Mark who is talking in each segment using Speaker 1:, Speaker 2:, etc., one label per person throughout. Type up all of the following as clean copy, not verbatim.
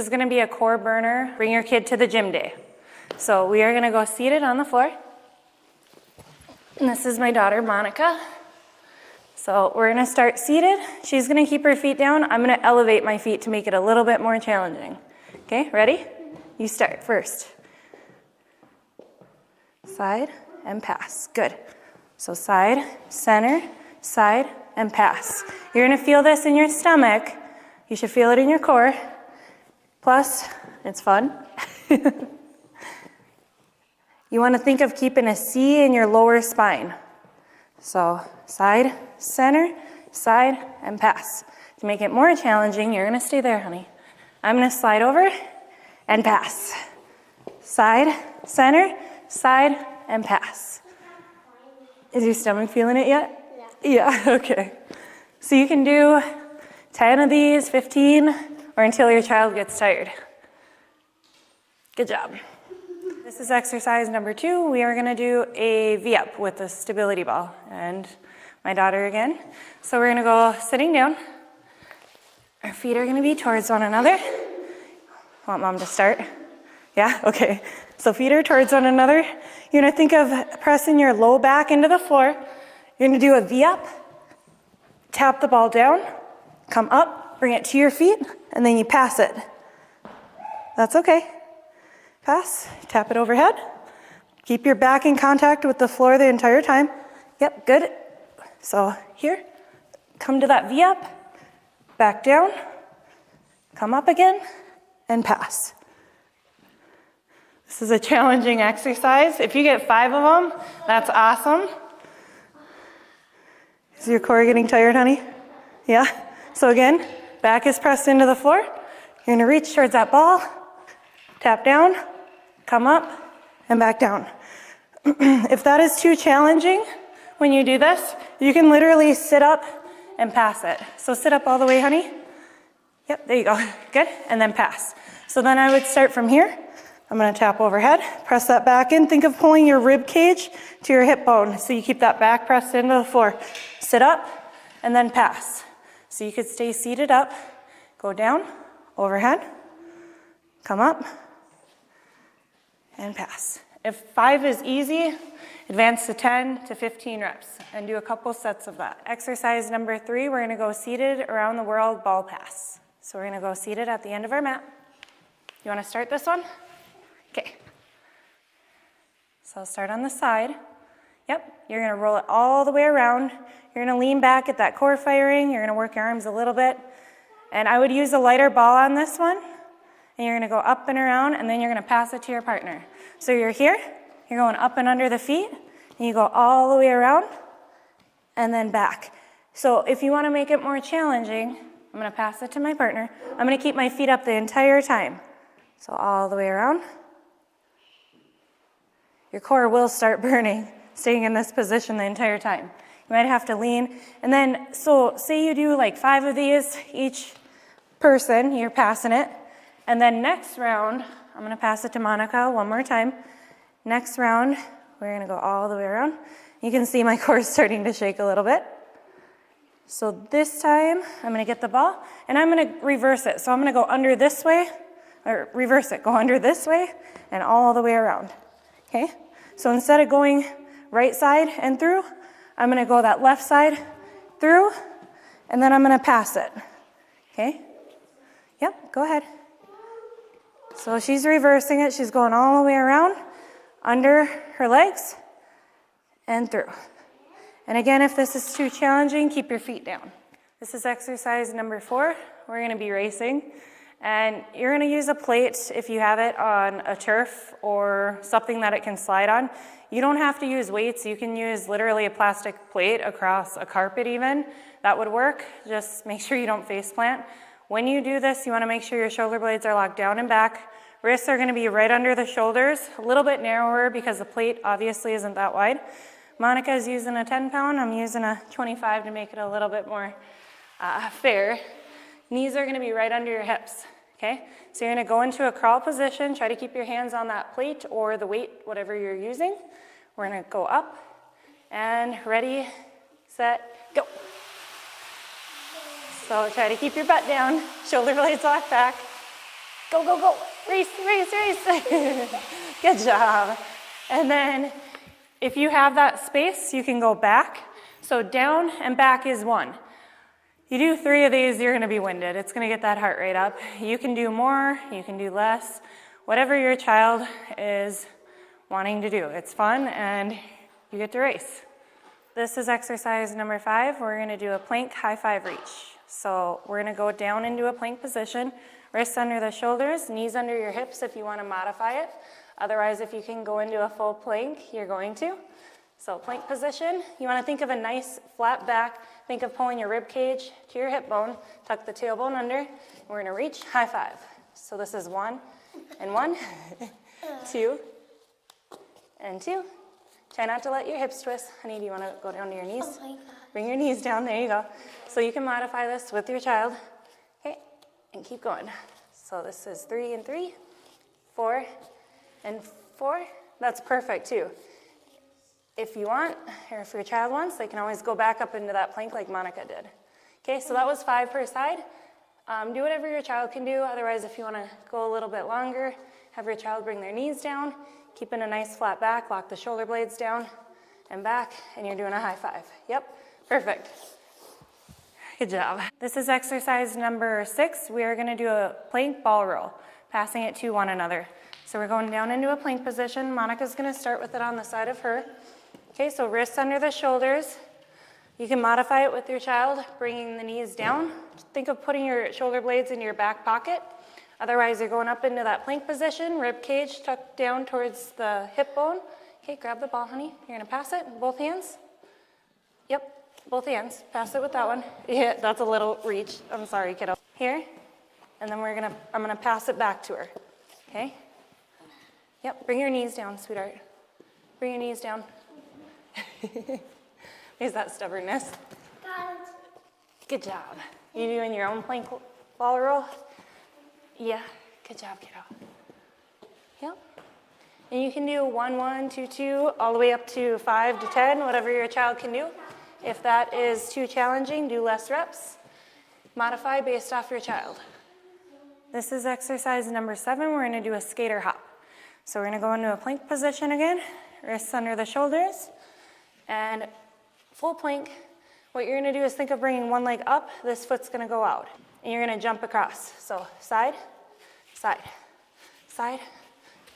Speaker 1: is gonna be a core burner. Bring your kid to the gym day. So we are gonna go seated on the floor. And this is my daughter, Monica. So we're gonna start seated. She's gonna keep her feet down. I'm gonna elevate my feet to make it a little bit more challenging. Okay, ready? You start first. Side and pass, good. So side, center, side, and pass. You're gonna feel this in your stomach. You should feel it in your core. Plus, it's fun. You wanna think of keeping a C in your lower spine. So side, center, side, and pass. To make it more challenging, you're gonna stay there, honey. I'm gonna slide over and pass. Side, center, side, and pass. Is your stomach feeling it yet? Yeah, okay. So you can do 10 of these, 15, or until your child gets tired. Good job. This is exercise number 2. We are gonna do a V-up with a stability ball and my daughter again. So we're gonna go sitting down. Our feet are gonna be towards one another. Want mom to start? Yeah, okay. So feet are towards one another. You're gonna think of pressing your low back into the floor. You're gonna do a V-up, tap the ball down, come up, bring it to your feet, and then you pass it. That's okay. Pass, tap it overhead. Keep your back in contact with the floor the entire time. Yep, good. So here, come to that V-up, back down, come up again, and pass. This is a challenging exercise. If you get 5 of them, that's awesome. Is your core getting tired, honey? Yeah? So again, back is pressed into the floor. You're gonna reach towards that ball, tap down, come up, and back down. If that is too challenging when you do this, you can literally sit up and pass it. So sit up all the way, honey. Yep, there you go, good, and then pass. So then I would start from here. I'm gonna tap overhead, press that back in. Think of pulling your rib cage to your hip bone. So you keep that back pressed into the floor. Sit up, and then pass. So you could stay seated up, go down, overhead, come up, and pass. If 5 is easy, advance to 10 to 15 reps and do a couple sets of that. Exercise number 3, we're gonna go seated around the world ball pass. So we're gonna go seated at the end of our mat. You wanna start this one? Okay. So I'll start on the side. Yep, you're gonna roll it all the way around. You're gonna lean back, get that core firing. You're gonna work your arms a little bit. And I would use a lighter ball on this one. And you're gonna go up and around, and then you're gonna pass it to your partner. So you're here, you're going up and under the feet, and you go all the way around, and then back. So if you wanna make it more challenging, I'm gonna pass it to my partner. I'm gonna keep my feet up the entire time. So all the way around. Your core will start burning, staying in this position the entire time. You might have to lean. And then, so say you do like 5 of these, each person, you're passing it. And then next round, I'm gonna pass it to Monica one more time. Next round, we're gonna go all the way around. You can see my core is starting to shake a little bit. So this time, I'm gonna get the ball, and I'm gonna reverse it. So I'm gonna go under this way, or reverse it, go under this way, and all the way around, okay? So instead of going right side and through, I'm gonna go that left side through, and then I'm gonna pass it, okay? Yep, go ahead. So she's reversing it, she's going all the way around, under her legs, and through. And again, if this is too challenging, keep your feet down. This is exercise number 4. We're gonna be racing. And you're gonna use a plate if you have it on a turf or something that it can slide on. You don't have to use weights. You can use literally a plastic plate across a carpet even. That would work. Just make sure you don't face plant. When you do this, you wanna make sure your shoulder blades are locked down and back. Wrists are gonna be right under the shoulders, a little bit narrower because the plate obviously isn't that wide. Monica's using a 10-pound. I'm using a 25 to make it a little bit more fair. Knees are gonna be right under your hips, okay? So you're gonna go into a crawl position, try to keep your hands on that plate or the weight, whatever you're using. We're gonna go up and ready, set, go. So try to keep your butt down, shoulder blades locked back. Go, go, go. Race, race, race. Good job. And then if you have that space, you can go back. So down and back is 1. You do 3 of these, you're gonna be winded. It's gonna get that heart rate up. You can do more, you can do less, whatever your child is wanting to do. It's fun and you get to race. This is exercise number 5. We're gonna do a plank high 5 reach. So we're gonna go down into a plank position, wrists under the shoulders, knees under your hips if you wanna modify it. Otherwise, if you can go into a full plank, you're going to. So plank position, you wanna think of a nice flat back. Think of pulling your rib cage to your hip bone, tuck the tailbone under, and we're gonna reach high 5. So this is 1 and 1, 2 and 2. Try not to let your hips twist. Honey, do you wanna go down to your knees? Oh, bring your knees down, there you go. So you can modify this with your child, okay, and keep going. So this is 3 and 3, 4 and 4. That's perfect too. If you want, or if your child wants, they can always go back up into that plank like Monica did. Okay, so that was 5 per side. Do whatever your child can do. Otherwise, if you want to go a little bit longer, have your child bring their knees down, keeping a nice flat back, lock the shoulder blades down and back, and you're doing a high 5. Yep, perfect. Good job. This is exercise number 6. We are going to do a plank ball roll, passing it to one another. So we're going down into a plank position. Monica's going to start with it on the side of her. Okay, so wrists under the shoulders. You can modify it with your child, bringing the knees down. Think of putting your shoulder blades in your back pocket. Otherwise, you're going up into that plank position, rib cage tucked down towards the hip bone. Okay, grab the ball, honey. You're gonna pass it, both hands. Yep, both hands. Pass it with that one. Yeah, that's a little reach. I'm sorry, kiddo. Here, and then I'm gonna pass it back to her. Okay? Yep, bring your knees down, sweetheart. Bring your knees down. Is that stubbornness? Good job. You doing your own plank ball roll? Yeah, good job, kiddo. Yep. And you can do 1, 1, 2, 2, all the way up to 5 to 10, whatever your child can do. If that is too challenging, do less reps. Modify based off your child. This is exercise number 7. We're gonna do a skater hop. So we're gonna go into a plank position again, wrists under the shoulders, and full plank. What you're gonna do is think of bringing one leg up, this foot's gonna go out, and you're gonna jump across. So side, side, side,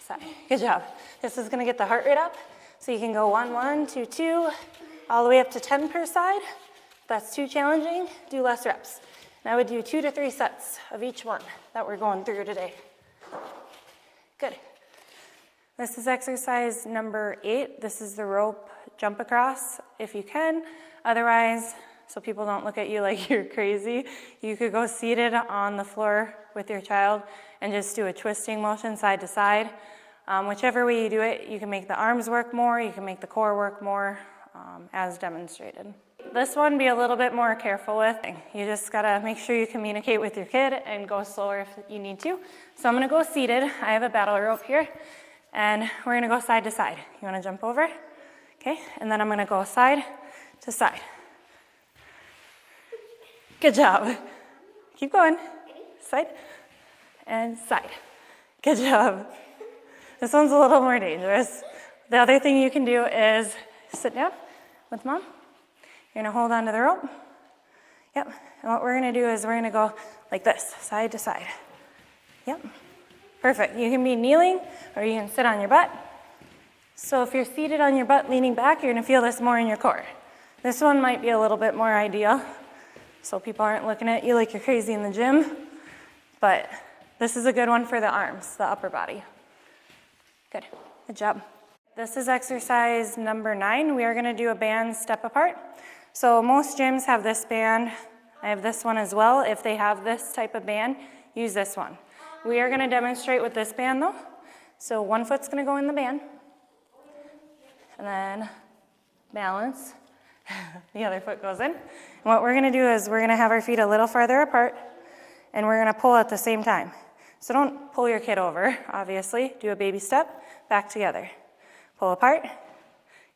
Speaker 1: side. Good job. This is gonna get the heart rate up, so you can go 1, 1, 2, 2, all the way up to 10 per side. If that's too challenging, do less reps. And I would do 2 to 3 sets of each one that we're going through today. Good. This is exercise number 8. This is the rope jump across if you can. Otherwise, so people don't look at you like you're crazy, you could go seated on the floor with your child and just do a twisting motion side to side. Whichever way you do it, you can make the arms work more, you can make the core work more, as demonstrated. This one, be a little bit more careful with. You just gotta make sure you communicate with your kid and go slower if you need to. So I'm gonna go seated. I have a battle rope here. And we're gonna go side to side. You wanna jump over? Okay, and then I'm gonna go side to side. Good job. Keep going. Side and side. Good job. This one's a little more dangerous. The other thing you can do is sit down with mom. You're gonna hold onto the rope. Yep, and what we're gonna do is we're gonna go like this, side to side. Yep. Perfect. You can be kneeling or you can sit on your butt. So if you're seated on your butt leaning back, you're going to feel this more in your core. This one might be a little bit more ideal, so people aren't looking at you like you're crazy in the gym, but this is a good one for the arms, the upper body. Good. Good job. This is exercise number 9. We are going to do a band step apart. So most gyms have this band. I have this one as well. If they have this type of band, use this one. We are going to demonstrate with this band though. So one foot's going to go in the band. And then balance. The other foot goes in. And what we're going to do is we're going to have our feet a little farther apart and we're going to pull at the same time. So don't pull your kid over, obviously. Do a baby step, back together. Pull apart.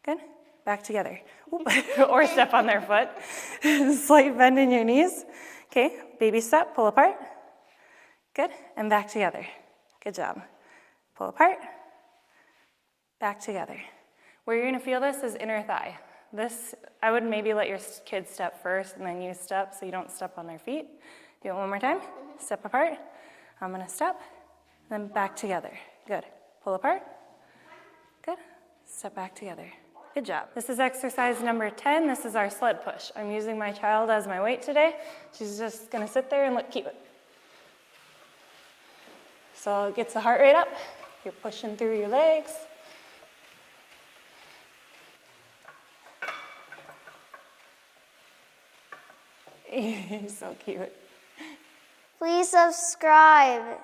Speaker 1: Good. Back together. Or step on their foot. Slight bend in your knees. Okay, baby step, pull apart. Good, and back together. Good job. Pull apart, back together. Where you're gonna feel this is inner thigh. This, I would maybe let your kids step first and then you step so you don't step on their feet. Do it one more time. Step apart. I'm gonna step, then back together. Good. Pull apart. Good. Step back together. Good job. This is exercise number 10. This is our sled push. I'm using my child as my weight today. She's just gonna sit there and look cute. So it gets the heart rate up. You're pushing through your legs. You're so cute.
Speaker 2: Please subscribe.